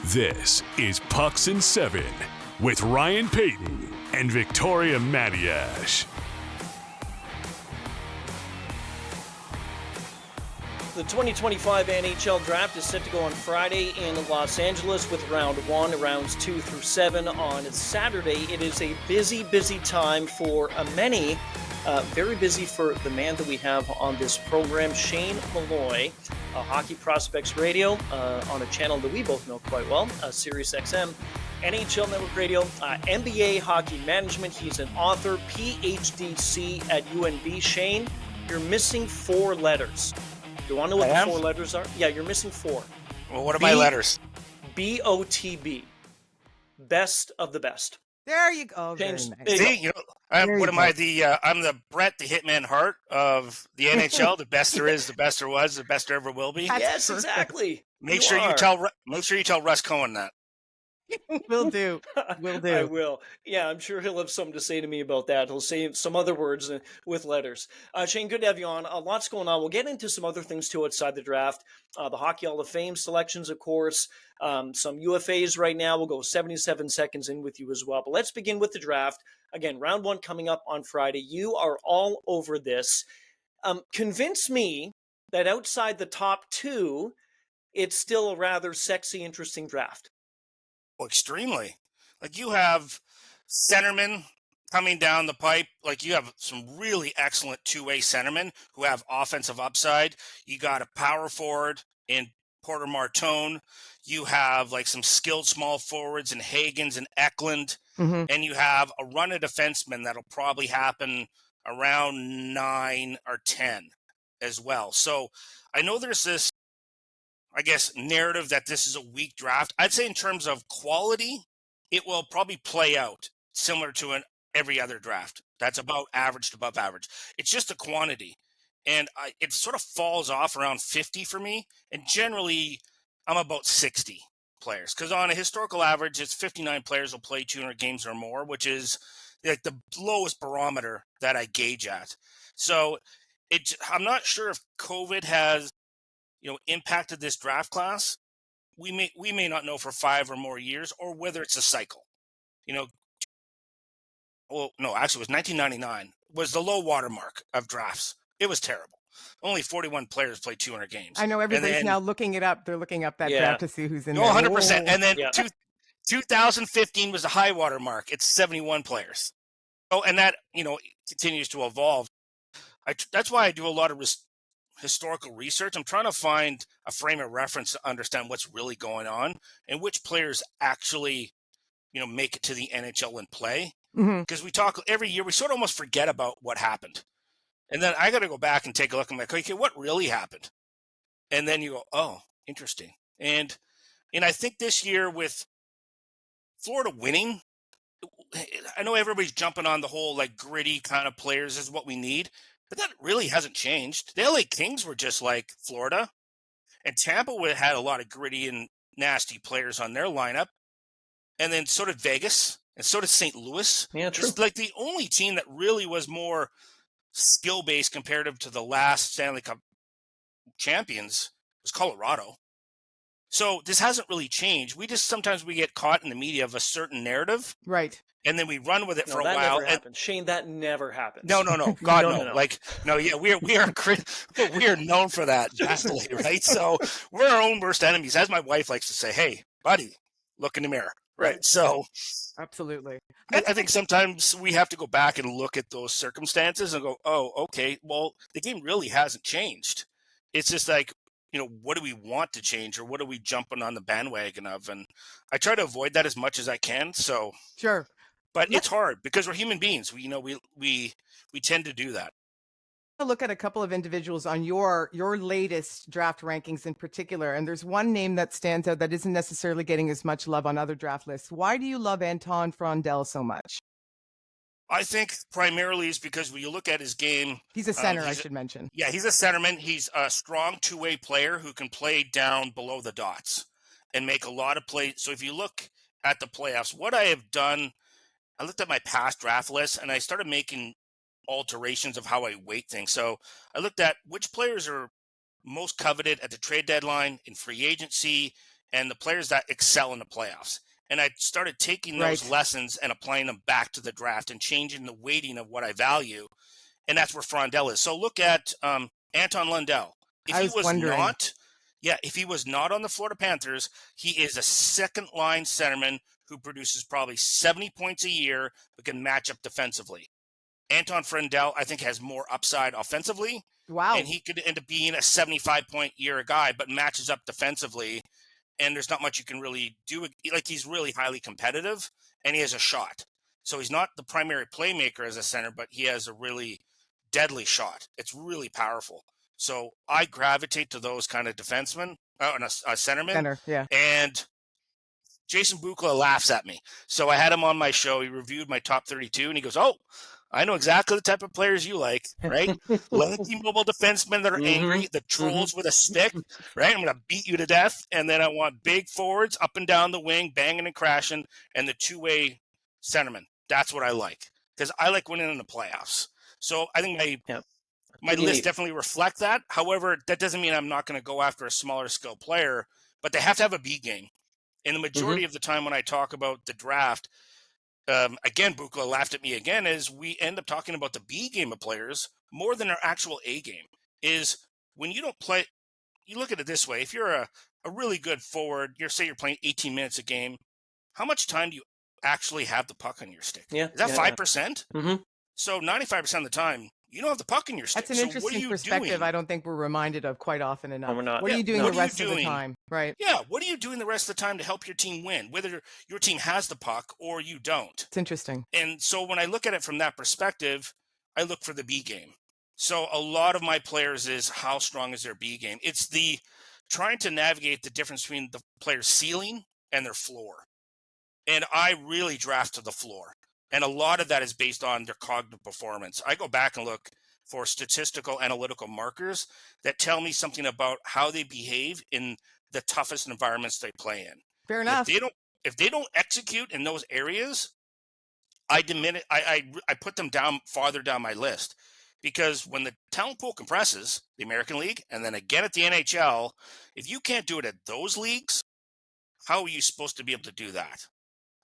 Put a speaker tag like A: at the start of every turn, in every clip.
A: This is Pucks and Seven with Ryan Payton and Victoria Matiash.
B: The 2025 NHL Draft is set to go on Friday in Los Angeles with round 1, rounds 2 through 7 on Saturday. It is a busy time for many. Very busy for the man that we have on this program, Shane Malloy, Hockey Prospects Radio, on a channel that we both know quite well, Sirius XM, NHL Network Radio, NBA Hockey Management. He's an author, PhD at UNB. Shane, you're missing 4 letters. Do you want to know what the 4 letters are? Yeah, you're missing 4.
C: Well, what are my letters?
B: BOTB. Best of the best.
D: There you go.
B: James,
D: nice.
C: See, I'm the Brett the Hitman Hart of the NHL. The best there is, the best there was, the best there ever will be.
B: Yes, exactly.
C: Make sure you tell Russ Cohen that.
D: Will do.
B: I will. Yeah, I'm sure he'll have something to say to me about that. He'll say some other words with letters. Shane, good to have you on. Lots going on. We'll get into some other things too outside the draft. The Hockey Hall of Fame selections, of course. Some UFAs right now. We'll go 77 seconds in with you as well. But let's begin with the draft. Again, round 1 coming up on Friday. You are all over this. Convince me that outside the top 2, it's still a rather sexy, interesting draft.
C: Well, extremely. Like, you have centermen coming down the pipe. Like, you have some really excellent two-way centermen who have offensive upside. You got a power forward in Porter Martone. You have like some skilled small forwards in Hagens and Eklund. Mm-hmm. And you have a run of defensemen that'll probably happen around 9 or 10 as well. So I know there's this, I guess, narrative that this is a weak draft. I'd say in terms of quality, it will probably play out similar to every other draft. That's about average to above average. It's just a quantity. And it sort of falls off around 50 for me. And generally, I'm about 60 players. Because on a historical average, it's 59 players will play 200 games or more, which is like the lowest barometer that I gauge at. So I'm not sure if COVID has impacted this draft class. We may not know for 5 or more years, or whether it's a cycle. Well, no, actually, it was 1999 was the low water mark of drafts. It was terrible. Only 41 players played 200 games.
D: I know everybody's now looking it up. They're looking up that draft to see who's in there.
C: 100%. And then 2015 was the high water mark. It's 71 players. Oh, and that continues to evolve. That's why I do a lot of historical research. I'm trying to find a frame of reference to understand what's really going on and which players actually, make it to the NHL and play. Because we talk every year, we sort of almost forget about what happened. And then I got to go back and take a look. I'm like, okay, what really happened? And then you go, oh, interesting. And I think this year with Florida winning, I know everybody's jumping on the whole like gritty kind of players is what we need. But that really hasn't changed. The LA Kings were just like Florida, and Tampa had a lot of gritty and nasty players on their lineup. And then so did Vegas, and so did St. Louis.
B: Yeah, true.
C: It's like the only team that really was more skill-based comparative to the last Stanley Cup champions was Colorado. So this hasn't really changed. Sometimes we get caught in the media of a certain narrative.
D: Right.
C: And then we run with it for a while.
B: Never happened. Shane, that never happened.
C: No. God, no. Like, no, yeah, we are known for that, definitely, right? So we're our own worst enemies. As my wife likes to say, hey, buddy, look in the mirror, right? So
D: absolutely.
C: I think sometimes we have to go back and look at those circumstances and go, oh, okay, well, the game really hasn't changed. It's just like, what do we want to change, or what are we jumping on the bandwagon of? And I try to avoid that as much as I can. So
D: sure.
C: But it's hard because we're human beings. We tend to do that.
D: I'll look at a couple of individuals on your latest draft rankings in particular, and there's one name that stands out that isn't necessarily getting as much love on other draft lists. Why do you love Anton Frondel so much?
C: I think primarily is because when you look at his game,
D: he's a center. I should mention.
C: Yeah, he's a centerman. He's a strong two-way player who can play down below the dots and make a lot of plays. So if you look at the playoffs, what I have done. I looked at my past draft list and I started making alterations of how I weight things. So I looked at which players are most coveted at the trade deadline, in free agency, and the players that excel in the playoffs. And I started taking those lessons and applying them back to the draft and changing the weighting of what I value. And that's where Frondell is. So look at Anton Lundell. If he was not on the Florida Panthers, he is a second-line centerman who produces probably 70 points a year but can match up defensively. Anton Frondell, I think, has more upside offensively.
D: Wow.
C: And he could end up being a 75-point-year guy but matches up defensively. And there's not much you can really do. Like, he's really highly competitive, and he has a shot. So he's not the primary playmaker as a center, but he has a really deadly shot. It's really powerful. So I gravitate to those kind of defensemen, and a centerman.
D: Center, yeah.
C: And Jason Bukala laughs at me. So I had him on my show. He reviewed my top 32, and he goes, "Oh, I know exactly the type of players you like, right? Lanky mobile defensemen that are angry, the trolls with a stick, right? I'm going to beat you to death. And then I want big forwards up and down the wing, banging and crashing, and the two-way centerman. That's what I like, because I like winning in the playoffs. So I think my list definitely reflect that. However, that doesn't mean I'm not going to go after a smaller skill player, but they have to have a B game. And the majority of the time when I talk about the draft, again, Bukala laughed at me again, is we end up talking about the B game of players more than our actual A game. Is when you don't play, you look at it this way. If you're a really good forward, say you're playing 18 minutes a game, how much time do you actually have the puck on your stick?
B: Yeah.
C: Is that 5%? Mm-hmm. So 95% of the time, you don't have the puck in your stick.
D: That's an interesting perspective
C: doing?
D: I don't think we're reminded of quite often enough.
B: No, we're not.
D: What are you doing the rest of the time? Right.
C: Yeah. What are you doing the rest of the time to help your team win, whether your team has the puck or you don't?
D: It's interesting.
C: And so when I look at it from that perspective, I look for the B game. So a lot of my players is how strong is their B game. It's the trying to navigate the difference between the player's ceiling and their floor. And I really draft to the floor. And a lot of that is based on their cognitive performance. I go back and look for statistical analytical markers that tell me something about how they behave in the toughest environments they play in.
D: Fair enough.
C: If they don't execute in those areas, I put them down farther down my list, because when the talent pool compresses, the American League, and then again at the NHL, if you can't do it at those leagues, how are you supposed to be able to do that?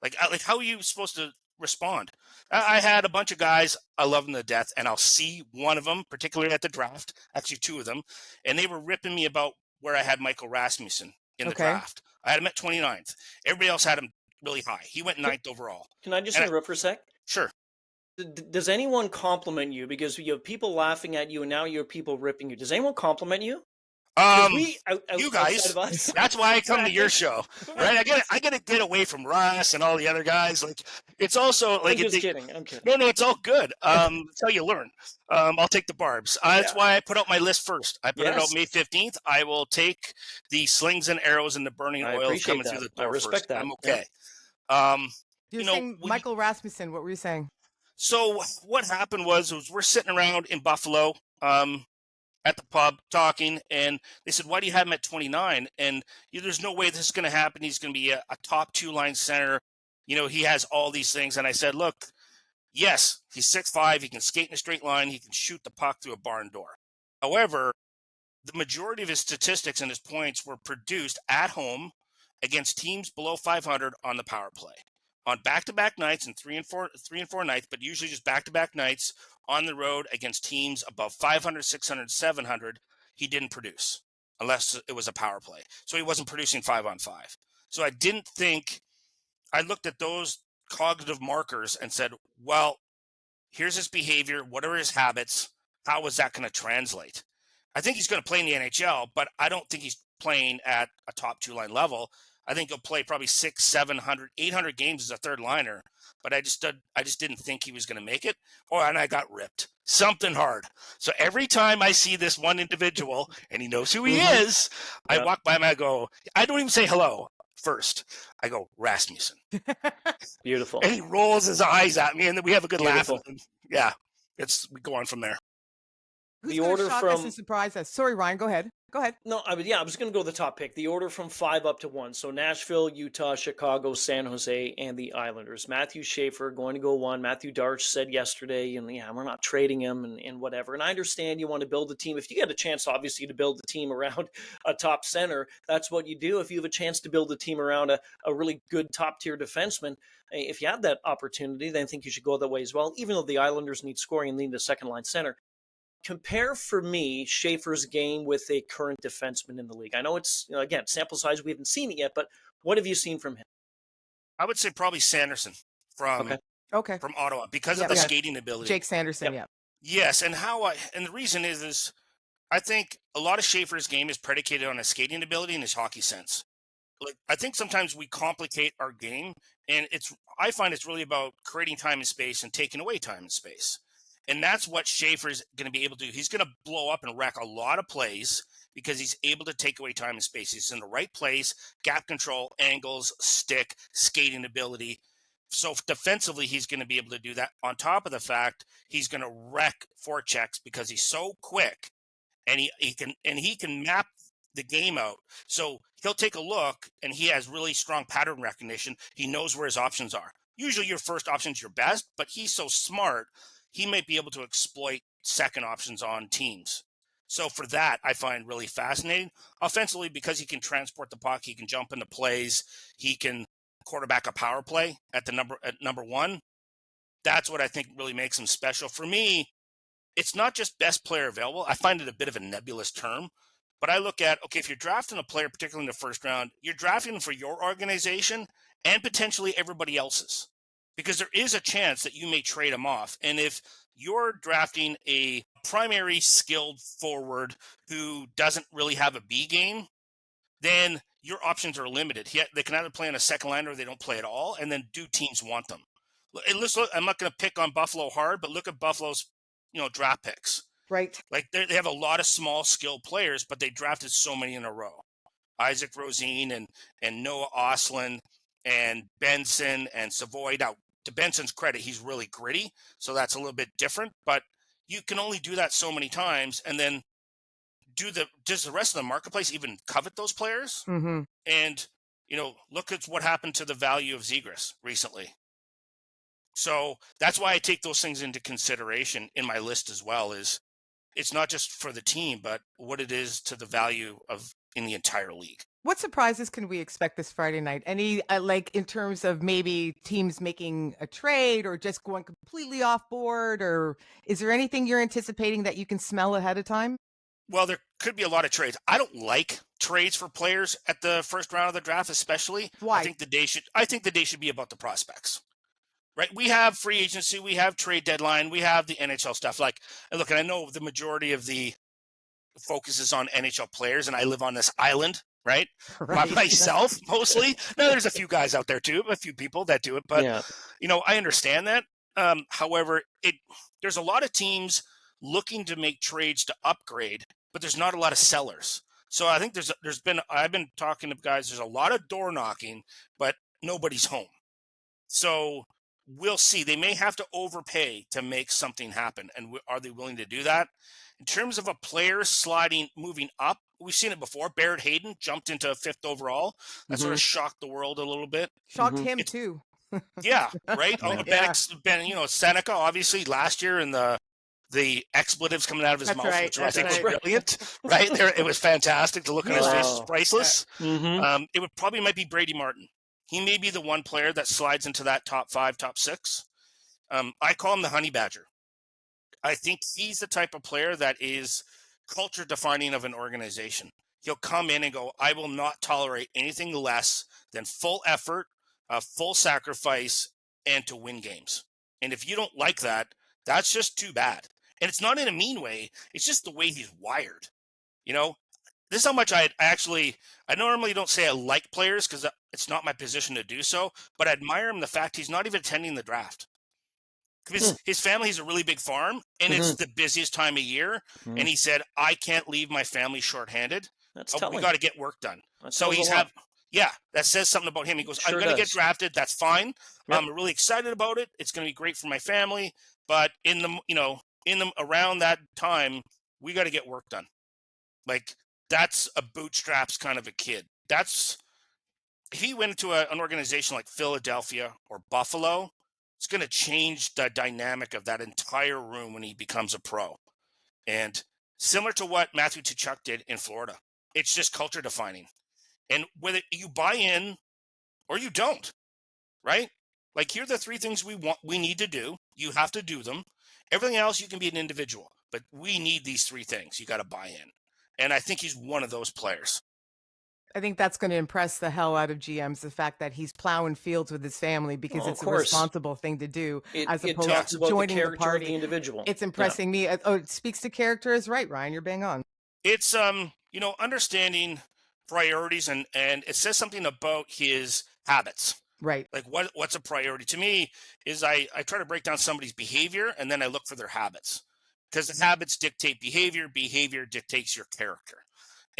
C: Like how are you supposed to respond? I had a bunch of guys, I love them to death, and I'll see one of them, particularly at the draft, actually two of them, and they were ripping me about where I had Michael Rasmussen in the draft. I had him at 29th. Everybody else had him really high. He went 9th overall.
B: Can I just interrupt for a sec?
C: Sure.
B: Does anyone compliment you? Because you have people laughing at you, and now you have people ripping you. Does anyone compliment you?
C: You guys, that's why I come to your show, right? I gotta get away from Ross and all the other guys. Like, it's also like,
B: I'm kidding.
C: No, it's all good. It's how you learn. I'll take the barbs. That's why I put out my list first. I put it out May 15th. I will take the slings and arrows and the burning oil coming through the door.
B: I respect
C: first.
B: that.
C: I'm okay.
D: You're saying Michael Rasmussen. What were you saying?
C: So what happened was we're sitting around in Buffalo, at the pub talking, and they said, "Why do you have him at 29?" And there's no way this is going to happen. He's going to be a top two-line center. He has all these things. And I said, look, yes, he's 6'5". He can skate in a straight line. He can shoot the puck through a barn door. However, the majority of his statistics and his points were produced at home against teams below 500 on the power play, on back-to-back nights and three and four nights, but usually just back-to-back nights on the road against teams above 500, 600, 700. He didn't produce unless it was a power play. So he wasn't producing 5-on-5. So I looked at those cognitive markers and said, well, here's his behavior. What are his habits? How is that going to translate? I think he's going to play in the NHL, but I don't think he's playing at a top two-line level. I think he'll play probably 600, 700, 800 games as a third liner, but I just didn't think he was going to make it. And I got ripped something hard. So every time I see this one individual and he knows who he is, I walk by him. I go, I don't even say hello first. I go, Rasmussen.
B: Beautiful.
C: And he rolls his eyes at me, and then we have a good laugh. Yeah, we go on from there.
D: Who's
B: The
D: going to
B: order
D: shock us
B: from
D: and surprise us? Sorry, Ryan, go ahead. Go ahead.
B: No, I was going to go the top pick. The order from 5 up to 1. So Nashville, Utah, Chicago, San Jose, and the Islanders. Matthew Schaefer going to go 1. Matthew Darch said yesterday, and yeah, we're not trading him and whatever. And I understand you want to build a team. If you get a chance, obviously, to build a team around a top center, that's what you do. If you have a chance to build a team around a really good top-tier defenseman, if you have that opportunity, then I think you should go that way as well, even though the Islanders need scoring and need a second-line center. Compare for me Schaefer's game with a current defenseman in the league. I know it's, again, sample size, we haven't seen it yet, but what have you seen from him?
C: I would say probably Sanderson from
D: Okay.
C: Ottawa because of
D: Yeah,
C: the
D: yeah.
C: skating ability.
D: Jake Sanderson,
B: Yep.
D: yeah.
C: Yes, and the reason is I think a lot of Schaefer's game is predicated on his skating ability and his hockey sense. Like, I think sometimes we complicate our game, and I find it's really about creating time and space and taking away time and space. And that's what Schaefer's going to be able to do. He's going to blow up and wreck a lot of plays because he's able to take away time and space. He's in the right place, gap control, angles, stick, skating ability. So defensively, he's going to be able to do that. On top of the fact, he's going to wreck forechecks because he's so quick, and he can map the game out. So he'll take a look, and he has really strong pattern recognition. He knows where his options are. Usually your first option is your best, but he's so smart, he might be able to exploit second options on teams. So for that, I find really fascinating. Offensively, because he can transport the puck, he can jump into plays, he can quarterback a power play at number 1. That's what I think really makes him special. For me, it's not just best player available. I find it a bit of a nebulous term, but I look at, okay, if you're drafting a player, particularly in the first round, you're drafting them for your organization and potentially everybody else's, because there is a chance that you may trade them off. And if you're drafting a primary skilled forward who doesn't really have a B game, then your options are limited. They can either play on a second line or they don't play at all. And then do teams want them? And look, I'm not going to pick on Buffalo hard, but look at Buffalo's, draft picks.
D: Right.
C: Like they have a lot of small skilled players, but they drafted so many in a row. Isaac Rosine and Noah Ostlund and Benson and Savoy. Now, to Benson's credit, he's really gritty, so that's a little bit different. But you can only do that so many times, and then does the rest of the marketplace even covet those players?
D: Mm-hmm.
C: And look at what happened to the value of Zegras recently. So that's why I take those things into consideration in my list as well. Is it's not just for the team, but what it is to the value of in the entire league.
D: What surprises can we expect this Friday night? Any, like in terms of maybe teams making a trade or just going completely off board, or is there anything you're anticipating that you can smell ahead of time?
C: Well, there could be a lot of trades. I don't like trades for players at the first round of the draft, especially.
D: Why?
C: I think the day should be about the prospects. Right? We have free agency, we have trade deadline, we have the NHL stuff. Like, look, and I know the majority of the focus is on NHL players, and I live on this island, right? Myself, mostly. Now, there's a few guys out there too, a few people that do it, but I understand that. However, there's a lot of teams looking to make trades to upgrade, but there's not a lot of sellers. So I think I've been talking to guys. There's a lot of door knocking, but nobody's home. So we'll see. They may have to overpay to make something happen. And are they willing to do that? In terms of a player moving up, we've seen it before. Barrett Hayden jumped into 5th overall. That sort of shocked the world a little bit.
D: Shocked him too.
C: Yeah, right? Seneca, obviously, last year, and the expletives coming out of his mouth, which I think was brilliant, right? It was fantastic. To look on his face was priceless. It might be Brady Martin. He may be the one player that slides into that top 5, top 6. I call him the honey badger. I think he's the type of player that is culture defining of an organization. He'll come in and go, I will not tolerate anything less than full effort, full sacrifice, and to win games. And if you don't like that, that's just too bad. And it's not in a mean way. It's just the way he's wired. This is how much I normally don't say I like players because it's not my position to do so, but I admire him the fact he's not even attending the draft. Because his family has a really big farm, and it's the busiest time of year. And he said, I can't leave my family shorthanded. We got to get work done. That says something about him. He goes, I'm going to get drafted. That's fine. Yep. I'm really excited about it. It's going to be great for my family. But around that time, we got to get work done. Like, that's a bootstraps kind of a kid. If he went into an organization like Philadelphia or Buffalo, it's going to change the dynamic of that entire room when he becomes a pro. And similar to what Matthew Tkachuk did in Florida, it's just culture defining. And whether you buy in or you don't, right? Like, here are the 3 things we need to do. You have to do them. Everything else, you can be an individual, but we need these 3 things. You got to buy in. And I think he's one of those players.
D: I think that's going to impress the hell out of GMs, the fact that he's plowing fields with his family because it's a responsible thing to do, as opposed to joining the party.
B: Of the individual.
D: It's impressing me. Oh, it speaks to character is right, Ryan. You're bang on.
C: It's understanding priorities, and it says something about his habits.
D: Right.
C: Like, what's a priority to me is I try to break down somebody's behavior, and then I look for their habits, because the habits dictate behavior dictates your character.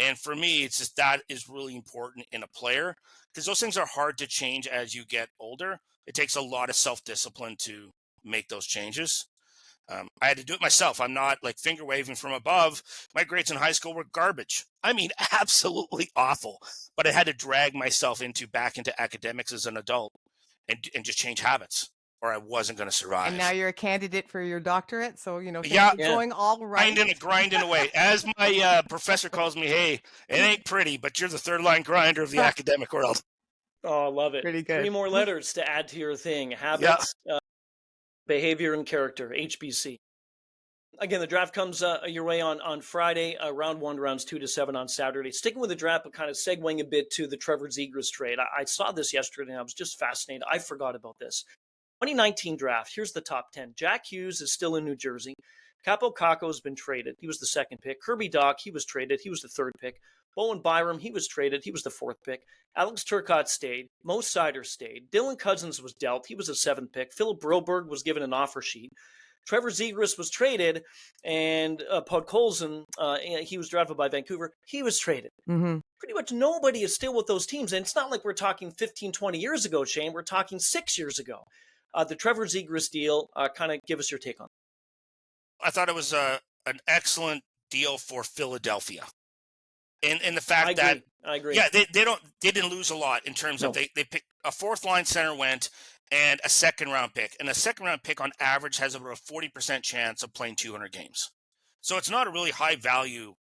C: And for me, it's just that is really important in a player, because those things are hard to change as you get older. It takes a lot of self-discipline to make those changes. I had to do it myself. I'm not like finger waving from above. My grades in high school were garbage. I mean, absolutely awful. But I had to drag myself back into academics as an adult and just change habits, or I wasn't going to survive.
D: And now you're a candidate for your doctorate, so things going all right.
C: Grinding away. As my professor calls me, hey, it ain't pretty, but you're the 3rd line grinder of the academic world.
B: Oh, I love it.
D: Pretty good.
B: 3 more letters to add to your thing: habits, behavior, and character. HBC. Again, the draft comes your way on Friday, round 1, rounds 2 to 7 on Saturday. Sticking with the draft, but kind of segueing a bit to the Trevor Zegras trade. I saw this yesterday, and I was just fascinated. I forgot about this. 2019 draft, here's the top 10. Jack Hughes is still in New Jersey. Capo Caco has been traded. He was the 2nd pick. Kirby Dach, he was traded. He was the 3rd pick. Bowen Byram, he was traded. He was the 4th pick. Alex Turcotte stayed. Mo Sider stayed. Dylan Cousins was dealt. He was the 7th pick. Philip Broberg was given an offer sheet. Trevor Zegras was traded, and Podkolzin, he was drafted by Vancouver. He was traded.
D: Mm-hmm.
B: Pretty much nobody is still with those teams. And it's not like we're talking 15, 20 years ago, Shane. We're talking 6 years ago. The Trevor Zegras deal, kind of give us your take on it.
C: I thought it was an excellent deal for Philadelphia. And the fact that
B: I agree.
C: Yeah, they didn't lose a lot in terms of they picked a 4th line center went and a 2nd round pick. And a 2nd round pick on average has about a 40% chance of playing 200 games. So it's not a really high value.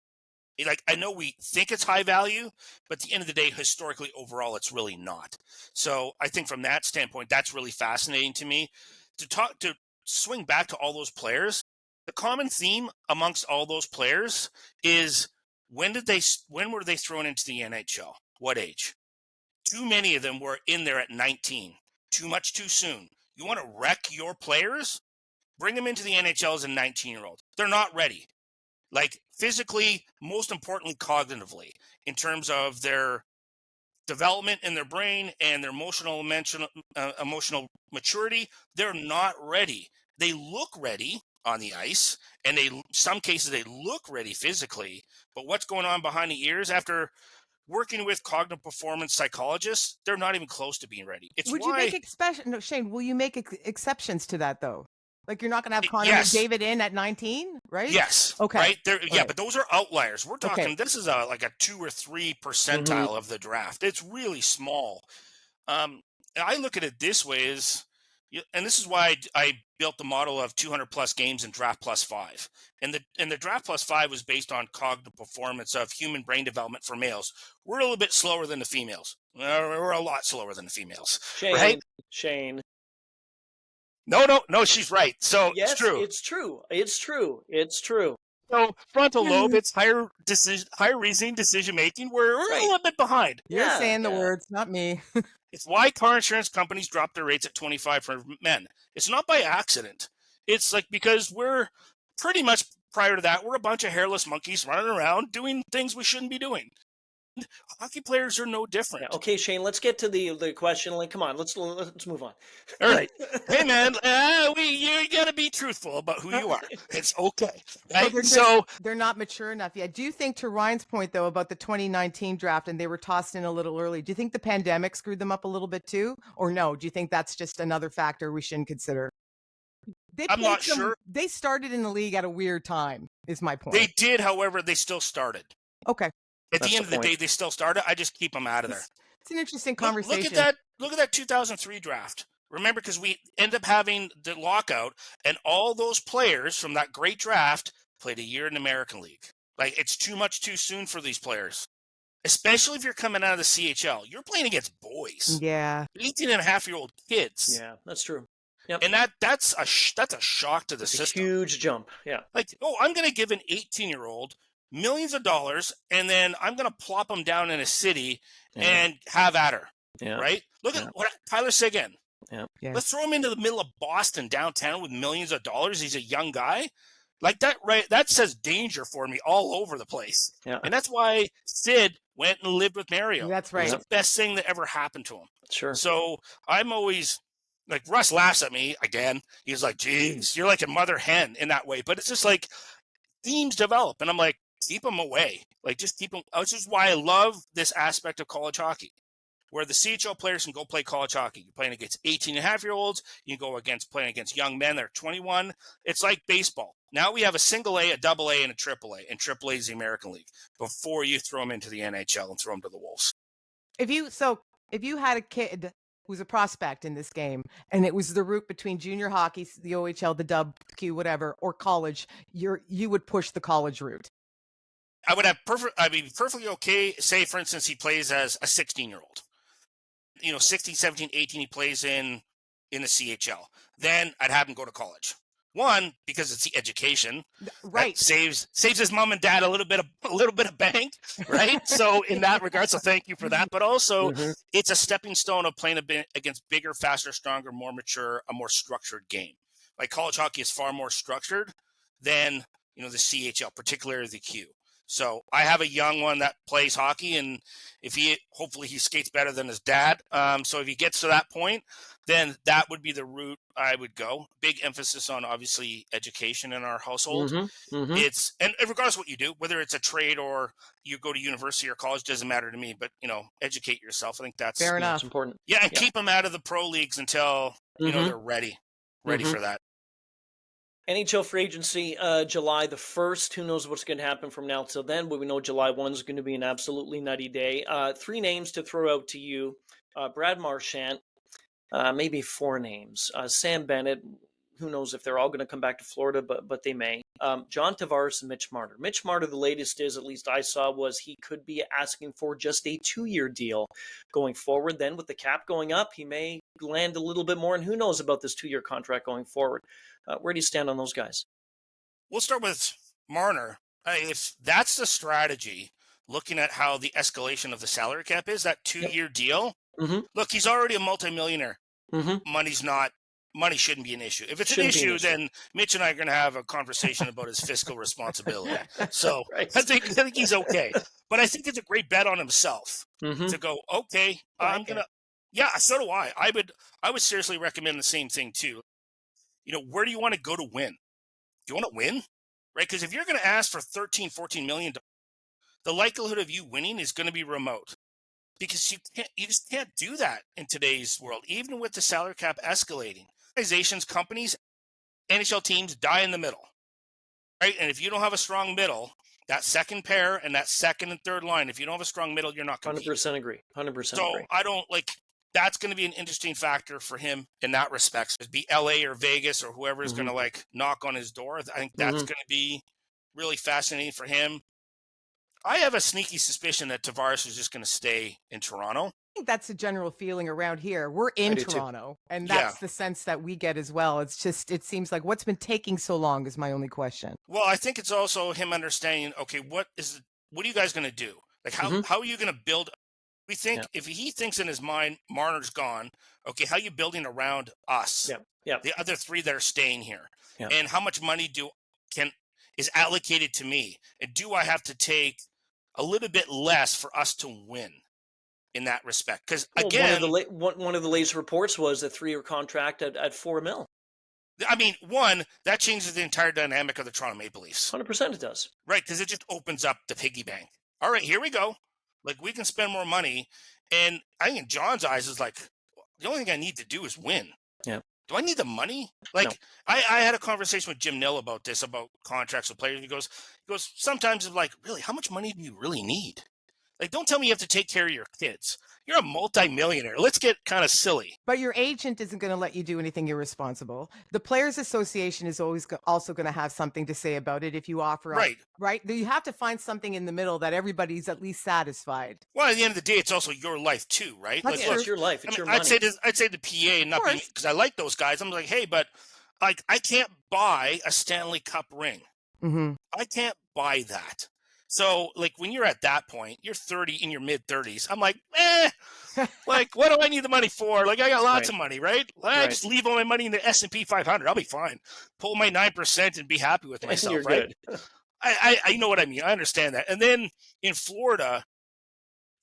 C: Like, I know we think it's high value, but at the end of the day, historically overall, it's really not. So I think from that standpoint, that's really fascinating to me. To swing back to all those players, the common theme amongst all those players is when were they thrown into the NHL? What age? Too many of them were in there at 19. Too much too soon. You want to wreck your players? Bring them into the NHL as a 19-year-old. They're not ready. Like, physically, most importantly, cognitively, in terms of their development in their brain and their emotional maturity, they're not ready. They look ready on the ice, and some cases they look ready physically, but what's going on behind the ears after working with cognitive performance psychologists, they're not even close to being ready.
D: Shane, will you make exceptions to that, though? Like, you're not going to have Connor McDavid in at 19, right?
C: Yes.
D: Okay.
C: Right?
D: Right.
C: But those are outliers. We're talking, this is like a 2 or 3 percentile of the draft. It's really small. And I look at it this way and this is why I built the model of 200 plus games in draft plus 5. And the draft plus 5 was based on cognitive performance of human brain development for males. We're a little bit slower than the females. We're a lot slower than the females.
B: Shane.
C: No, she's right. So
B: yes,
C: it's true.
B: It's true.
C: So frontal lobe, it's higher reasoning, decision making. We're a little bit behind.
D: You're saying the words, not me.
C: It's why car insurance companies drop their rates at 25 for men. It's not by accident. It's like because we're pretty much prior to that, we're a bunch of hairless monkeys running around doing things we shouldn't be doing. Hockey players are no different.
B: Yeah, okay, Shane, let's get to the question. Like, come on, let's move on.
C: All right. Hey, man, you got to be truthful about who you are. It's okay. Right?
D: They're not mature enough yet. Do you think, to Ryan's point, though, about the 2019 draft, and they were tossed in a little early, do you think the pandemic screwed them up a little bit too? Or no? Do you think that's just another factor we shouldn't consider?
C: I'm not sure.
D: They started in the league at a weird time, is my point.
C: They did, however, they still started.
D: Okay.
C: At the end of the day, they still started. I just keep them out of there.
D: It's an interesting conversation.
C: Look at that 2003 draft. Remember, because we end up having the lockout, and all those players from that great draft played a year in the American League. Like, it's too much too soon for these players, especially if you're coming out of the CHL. You're playing against boys.
D: Yeah.
C: 18-and-a-half-year-old kids.
B: Yeah, that's true. Yep.
C: And that's a shock to the system.
B: A huge jump. Yeah.
C: Like, I'm going to give an 18-year-old millions of dollars, and then I'm going to plop them down in a city and have at her. Yeah. Right? Look at what Tyler Seguin.
B: Yeah.
C: Let's throw him into the middle of Boston downtown with millions of dollars. He's a young guy. Like that, right? That says danger for me all over the place. Yeah. And that's why Sid went and lived with Mario.
D: That's right.
C: It was the best thing that ever happened to him.
B: Sure.
C: So I'm always like, Russ laughs at me again. He's like, geez, you're like a mother hen in that way. But it's just like themes develop. And I'm like, keep them away. Like, just keep them. Which is why I love this aspect of college hockey, where the CHL players can go play college hockey. You're playing against 18-and-a-half-year-olds. You can go playing against young men that are 21. It's like baseball. Now we have a single A, a double A, and a triple A. And triple A is the American League before you throw them into the NHL and throw them to the Wolves.
D: If you had a kid who's a prospect in this game, and it was the route between junior hockey, the OHL, the WQ, whatever, or college, you would push the college route.
C: I'd be perfectly okay. Say, for instance, he plays as a 16-year-old. 16, 17, 18, he plays in the CHL. Then I'd have him go to college. One, because it's the education,
D: right?
C: That saves his mom and dad a little bit of bank, right? So in that regard, so thank you for that. But also, it's a stepping stone of playing against bigger, faster, stronger, more mature, a more structured game. Like, college hockey is far more structured than the CHL, particularly the Q. So I have a young one that plays hockey, and hopefully he skates better than his dad. So if he gets to that point, then that would be the route I would go. Big emphasis on, obviously, education in our household. It's, and regardless of what you do, whether it's a trade or you go to university or college, doesn't matter to me, but educate yourself. I think that's
D: fair enough.
B: That's important.
C: Yeah. And keep them out of the pro leagues until, they're ready for that.
B: NHL free agency, July the 1st. Who knows what's going to happen from now till then, but we know July 1 is going to be an absolutely nutty day. 3 names to throw out to you. Brad Marchand, maybe 4 names. Sam Bennett, who knows if they're all going to come back to Florida, but they may. John Tavares and Mitch Marner. Mitch Marner, the latest is, at least I saw, was he could be asking for just a 2-year deal going forward. Then with the cap going up, he may land a little bit more, and who knows about this 2-year contract going forward. Where do you stand on those guys?
C: We'll start with Marner. If that's the strategy, looking at how the escalation of the salary cap is, that 2-year deal, look, he's already a multimillionaire. Money shouldn't be an issue. If it's an issue, then Mitch and I are going to have a conversation about his fiscal responsibility. So I think he's okay. But I think it's a great bet on himself to go, okay, I'm going to. Yeah, so do I. I would seriously recommend the same thing too. Where do you want to go to win? Do you want to win? Right? Because if you're going to ask for 13, 14 million, the likelihood of you winning is going to be remote. Because you just can't do that in today's world, even with the salary cap escalating. Organizations, companies, NHL teams die in the middle. Right? And if you don't have a strong middle, that second pair and that second and third line, if you don't have a strong middle, you're not competing.
B: 100% agree. 100%
C: so
B: agree.
C: I don't that's going to be an interesting factor for him in that respect. It'd be LA or Vegas or whoever is going to knock on his door. I think that's going to be really fascinating for him. I have a sneaky suspicion that Tavares is just going to stay in Toronto.
D: I think that's the general feeling around here. We're in Toronto, and that's the sense that we get as well. It's just, it seems like what's been taking so long is my only question.
C: Well, I think it's also him understanding, okay, what are you guys going to do? Like, how are you going to build? We think if he thinks in his mind, Marner's gone, okay, how are you building around us? The other 3 that are staying here. And how much money is allocated to me? And do I have to take a little bit less for us to win in that respect? Because again,
B: one of the latest reports was a 3-year contract at $4 million.
C: I mean, that changes the entire dynamic of the Toronto Maple Leafs.
B: 100% it does.
C: Right, because it just opens up the piggy bank. All right, here we go. Like, we can spend more money. And I think in John's eyes is like, the only thing I need to do is win.
B: Yeah.
C: do I need the money?
B: No.
C: I had a conversation with Jim Nill about this, about contracts with players. He goes, sometimes it's like, really, how much money do you really need? Like, don't tell me you have to take care of your kids. You're a multimillionaire. Let's get kind of silly.
D: But your agent isn't going to let you do anything irresponsible. The Players Association is always also going to have something to say about it if you offer up,
C: Right.
D: right? You have to find something in the middle that everybody's at least satisfied.
C: Well, at the end of the day, it's also your life too, right?
D: That's
B: Yeah, it's your life. It's your money.
C: I'd say the PA, and not because I like those guys. I'm like, hey, but like, I can't buy a Stanley Cup ring.
D: Mm-hmm.
C: I can't buy that. So, like, when you're at that point, you're 30 in your mid 30s. I'm like, like, what do I need the money for? Like, I got lots of money, right? I just leave all my money in the S&P 500. I'll be fine. Pull my 9% and be happy with myself,
B: You're
C: right?
B: good.
C: I know what I mean. I understand that. And then in Florida,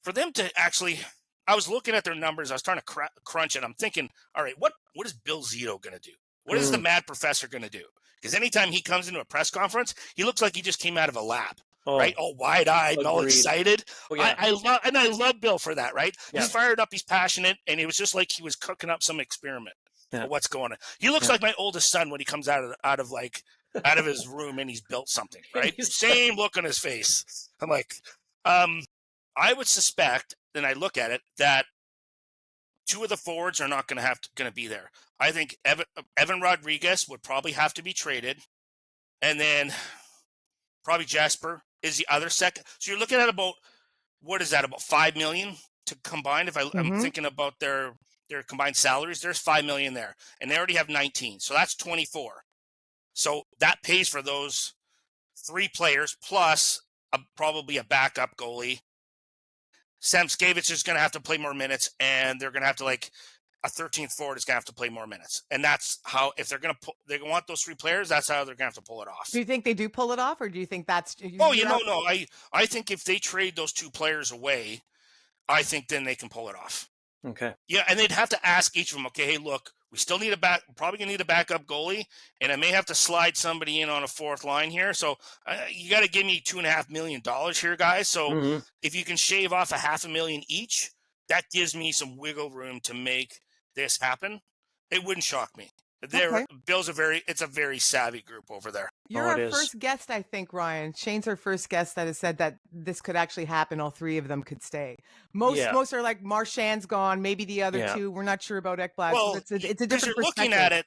C: for them to actually, I was looking at their numbers. I was trying to crunch it. I'm thinking, all right, what is Bill Zito going to do? What is the Mad Professor going to do? Because anytime he comes into a press conference, he looks like he just came out of a lab. Right, all wide-eyed and all excited. Oh, yeah. I love Bill for that. Right, he's fired up, he's passionate, and it was just like he was cooking up some experiment. Of what's going on? He looks like my oldest son when he comes out of his room and he's built something. Right, same look on his face. I'm like, I would suspect, and I look at it, that two of the forwards are not going to be there. I think Evan Rodriguez would probably have to be traded, and then probably Jasper is the other second. So you're looking at about, what is that, about $5 million to combine? If I'm thinking about their combined salaries, there's $5 million there, and they already have 19, so that's 24. So that pays for those three players plus probably a backup goalie. Sam Skavich is going to have to play more minutes, and they're going to have to, like, a 13th forward is going to have to play more minutes. And that's how, if they're going to they want those three players, that's how they're going to have to pull it off.
D: Do you think they do pull it off, or do you think that's...
C: No. I think if they trade those two players away, I think then they can pull it off.
B: Okay.
C: Yeah, and they'd have to ask each of them, okay, hey, look, we still need probably going to need a backup goalie, and I may have to slide somebody in on a fourth line here. So you got to give me $2.5 million here, guys. So if you can shave off $500,000 each, that gives me some wiggle room to make this happen. It wouldn't shock me. Bill's it's a very savvy group over there.
D: You're our first guest, I think, Ryan. Shane's our first guest that has said that this could actually happen. All three of them could stay. Most are like, Marchand's gone, maybe the other two. We're not sure about Ekblad.
C: Well,
D: so it's a different perspective.
C: Looking at it,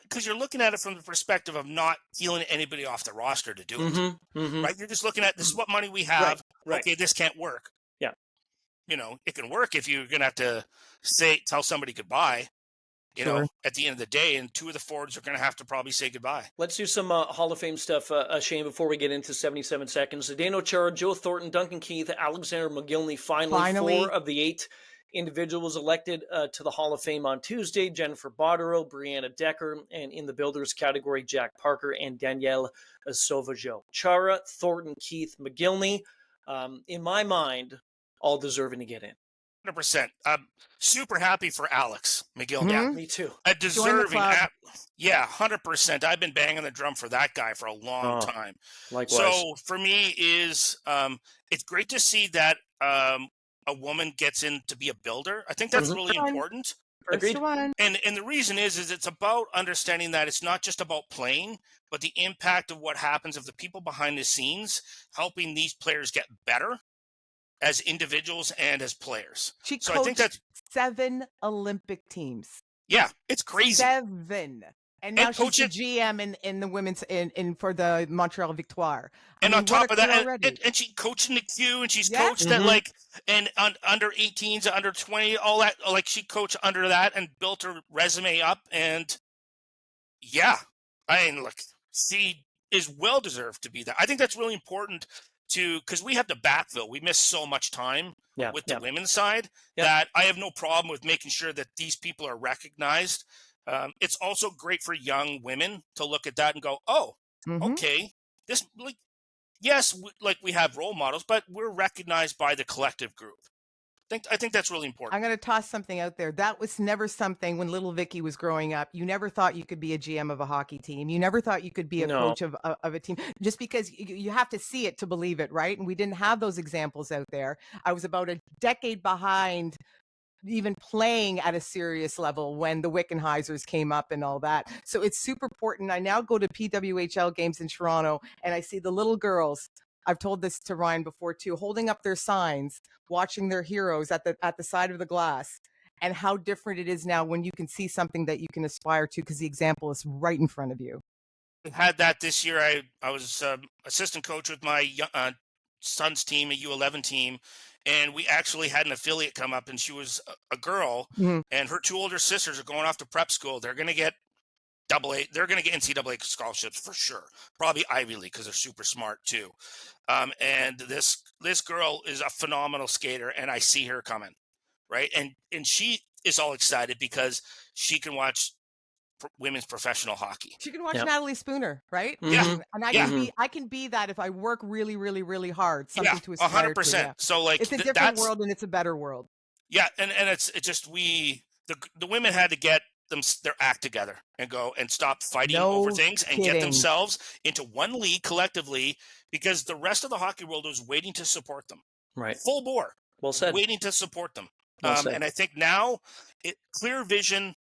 C: because you're looking at it from the perspective of not peeling anybody off the roster to do it, right? You're just looking at, this is what money we have. Right. Okay, this can't work. Yeah, it can work if you're gonna have to tell somebody goodbye. At the end of the day, and two of the forwards are going to have to probably say goodbye.
B: Let's do some Hall of Fame stuff, Shane, before we get into 77 seconds. Zdeno Chara, Joe Thornton, Duncan Keith, Alexander McGillney, finally 4 of the 8 individuals elected to the Hall of Fame on Tuesday. Jennifer Botterill, Brianna Decker, and in the builders category, Jack Parker and Danielle Sauvageau. Chara, Thornton, Keith, McGillney, in my mind, all deserving to get in.
C: 100%. I'm super happy for Alex McGillney.
B: Yeah, me too.
C: A deserving, 100%. I've been banging the drum for that guy for a long time.
B: Likewise.
C: So for me it's great to see that a woman gets in to be a builder. I think that's really important.
B: Agreed.
C: And the reason is it's about understanding that it's not just about playing, but the impact of what happens of the people behind the scenes helping these players get better as individuals and as players.
D: She coached, I think that's 7 Olympic teams.
C: Yeah, it's crazy.
D: 7. And now she's the GM in the women's in for the Montreal Victoire.
C: And on top of that, and she coached in the Q, and she's coached at and under 18s, under 20, all that. Like, she coached under that and built her resume up. And look, she is well deserved to be there. I think that's really important. Because we have to backfill. We miss so much time with the women's side that I have no problem with making sure that these people are recognized. It's also great for young women to look at that and go, okay, this, we have role models, but we're recognized by the collective group. I think that's really important.
D: I'm going to toss something out there. That was never something when little Vicky was growing up. You never thought you could be a GM of a hockey team. You never thought you could be a coach of a team, just because you have to see it to believe it, right? And we didn't have those examples out there. I was about a decade behind even playing at a serious level when the Wickenheisers came up and all that. So it's super important. I now go to PWHL games in Toronto and I see the little girls. I've told this to Ryan before too, holding up their signs, watching their heroes at the side of the glass, and how different it is now when you can see something that you can aspire to because the example is right in front of you.
C: Had that this year. I was assistant coach with my son's team, a U11 team, and we actually had an affiliate come up, and she was a girl, and her 2 older sisters are going off to prep school. They're going to get AA. They're going to get NCAA scholarships for sure. Probably Ivy League because they're super smart too. And this girl is a phenomenal skater, and I see her coming, right? And she is all excited because she can watch women's professional hockey.
D: She can watch Natalie Spooner, right?
C: Yeah,
D: and I can be that if I work really, really, really hard. Something to aspire
C: 100%.
D: to. Yeah.
C: So like
D: it's a different world and it's a better world.
C: Yeah, and it's just the women had to get their act together and go and stop fighting over things and get themselves into one league collectively because the rest of the hockey world was waiting to support them.
B: Right.
C: Full bore.
B: Well said.
C: Waiting to support them.
B: Well said.
C: And I think now clear vision.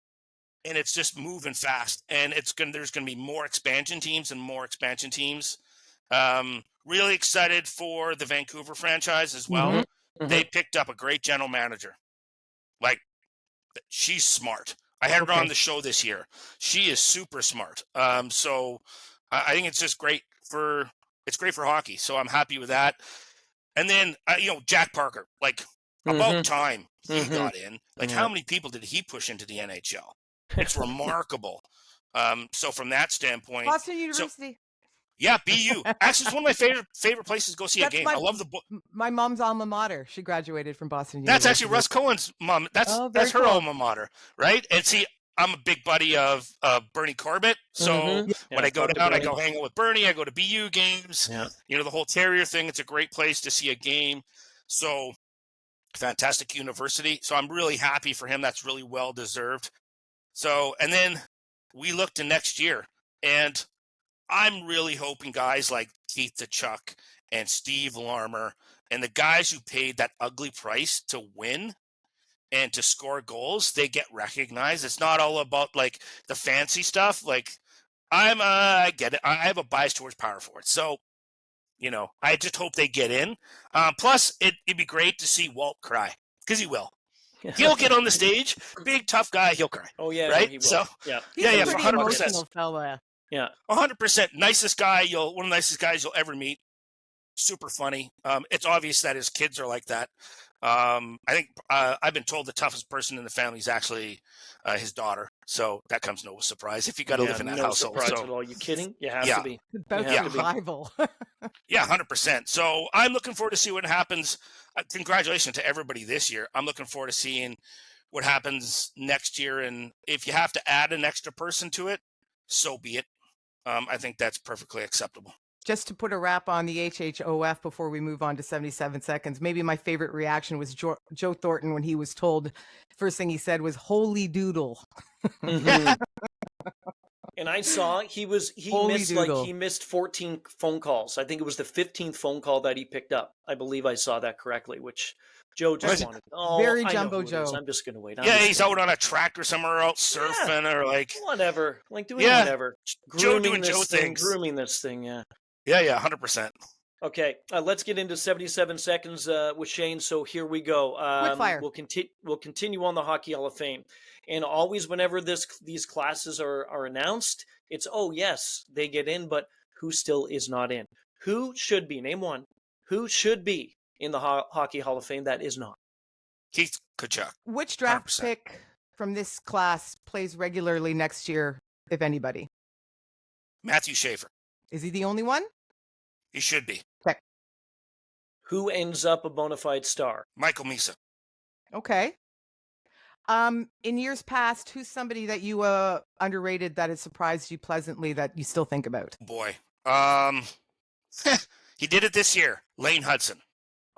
C: And it's just moving fast, and there's going to be more expansion teams and more expansion teams. Really excited for the Vancouver franchise as well. Mm-hmm. They picked up a great general manager. Like, she's smart. I had her on the show this year. She is super smart. So I think it's just great for hockey. So I'm happy with that. And then Jack Parker, like about time he got in. Like how many people did he push into the NHL? It's remarkable. So from that standpoint,
D: Boston University.
C: Yeah, BU. Actually, it's one of my favorite places to go see a game. I love the book.
D: My mom's alma mater. She graduated from Boston
C: University. That's actually Russ Cohen's mom. That's her alma mater, right? And see, I'm a big buddy of Bernie Corbett. So when I go down, I go hang out with Bernie. I go to BU games. Yeah. The whole Terrier thing. It's a great place to see a game. So fantastic university. So I'm really happy for him. That's really well deserved. So, and then we look to next year, and I'm really hoping guys like Keith Tkachuk and Steve Larmer and the guys who paid that ugly price to win and to score goals, they get recognized. It's not all about like the fancy stuff. Like I get it. I have a bias towards power forwards. So, I just hope they get in. Plus it'd be great to see Walt cry because he will. He'll get on the stage, big tough guy. He'll cry.
B: Oh yeah,
C: right.
B: He will.
C: So
D: he's a
C: for
D: 100%.
B: Yeah,
C: 100%. Nicest guy one of the nicest guys you'll ever meet. Super funny. It's obvious that his kids are like that. I think I've been told the toughest person in the family is actually his daughter. So that comes no surprise if you got to live in that household.
B: Surprise at all. You kidding? You have to be.
D: Survival.
C: 100%. So I'm looking forward to see what happens. Congratulations to everybody this year. I'm looking forward to seeing what happens next year. And if you have to add an extra person to it, so be it. I think that's perfectly acceptable.
D: Just to put a wrap on the HHOF before we move on to 77 seconds, maybe my favorite reaction was Joe Thornton when he was told, first thing he said was, "Holy doodle."
B: And I saw he missed 14 phone calls. I think it was the 15th phone call that he picked up. I believe I saw that correctly, which Joe just wanted.
D: Very jumbo Joe.
B: I'm just going to wait.
C: He's out on a tractor somewhere out surfing or like
B: whatever, like doing whatever.
C: Joe doing Joe things,
B: grooming this thing.
C: Yeah, 100%.
B: Okay, let's get into 77 seconds with Shane. So here we go.
D: Quick fire.
B: We'll continue on the Hockey Hall of Fame, and always whenever these classes are announced, it's yes they get in, but who still is not in? Who should be? Name one. Who should be in the Hockey Hall of Fame that is not?
C: Keith Tkachuk.
D: Which draft 100%. Pick from this class plays regularly next year, if anybody?
C: Matthew Schaefer.
D: Is he the only one?
C: He should be.
D: Okay.
B: Who ends up a bona fide star?
C: Michael Misa.
D: Okay. In years past, who's somebody that you underrated that has surprised you pleasantly that you still think about?
C: Boy. He did it this year. Lane Hudson.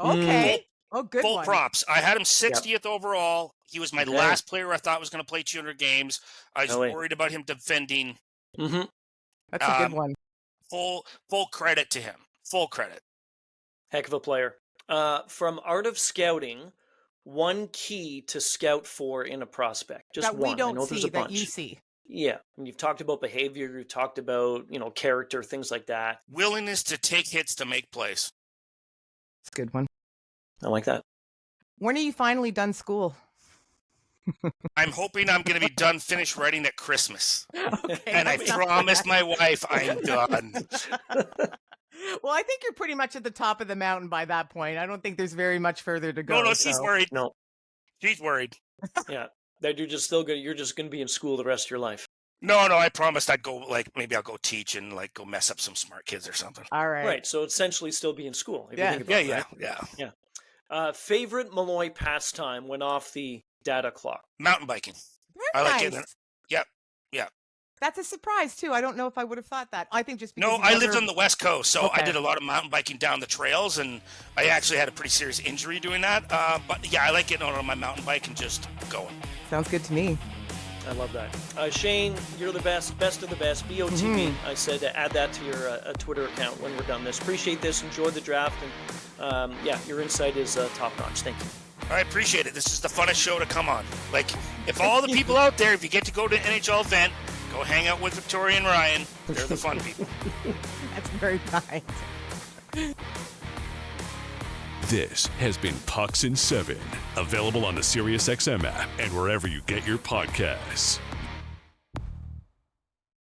D: Okay. Good
C: full
D: one.
C: Props. I had him 60th overall. He was my last player I thought was going to play 200 games. I was worried about him defending.
D: That's a good one.
C: Full credit to him. Full credit.
B: Heck of a player. From Art of Scouting, one key to scout for in a prospect? Just
D: that
B: one.
D: we don't
B: I know there's
D: see
B: a
D: that
B: bunch.
D: you see.
B: Yeah, and you've talked about behavior, you've talked about, character, things like that.
C: Willingness to take hits to make plays.
D: It's a good one.
B: I like that.
D: When are you finally done school?
C: I'm hoping I'm going to be done, finished writing at Christmas.
D: Okay,
C: And I
D: that's not
C: promised
D: bad.
C: my wife I'm done.
D: Well, I think you're pretty much at the top of the mountain by that point. I don't think there's very much further to go.
C: No, she's
D: so.
C: worried.
B: No,
C: She's worried.
B: yeah, that you're just still good. You're just going to be in school the rest of your life.
C: No, I promised I'd go, maybe I'll go teach and, go mess up some smart kids or something.
D: All right.
B: Right. So essentially still be in school. If
D: Yeah.
B: you think about
C: Yeah,
B: it,
C: yeah.
B: Favorite Malloy pastime when off the data clock?
C: Mountain biking.
D: Very
C: I like
D: nice.
C: it. Yep.
D: That's a surprise too. I don't know if I would have thought that. I think just because
C: No,
D: you've
C: I
D: never-
C: lived on the West Coast, so I
D: Okay.
C: did a lot of mountain biking down the trails, and I actually had a pretty serious injury doing that. But yeah, I like getting on my mountain bike and just going.
D: Sounds good to me.
B: I love that. Shane, you're the best of the best. BOTB. I said add that to your Twitter account when we're done this. Appreciate this. Enjoy the draft. And your insight is top notch. Thank you.
C: I appreciate it. This is the funnest show to come on. If all the people out there, if you get to go to an NHL event, go hang out with Victoria and Ryan. They're the fun people.
D: That's very kind.
A: This has been Pucks in 7, available on the SiriusXM app and wherever you get your podcasts.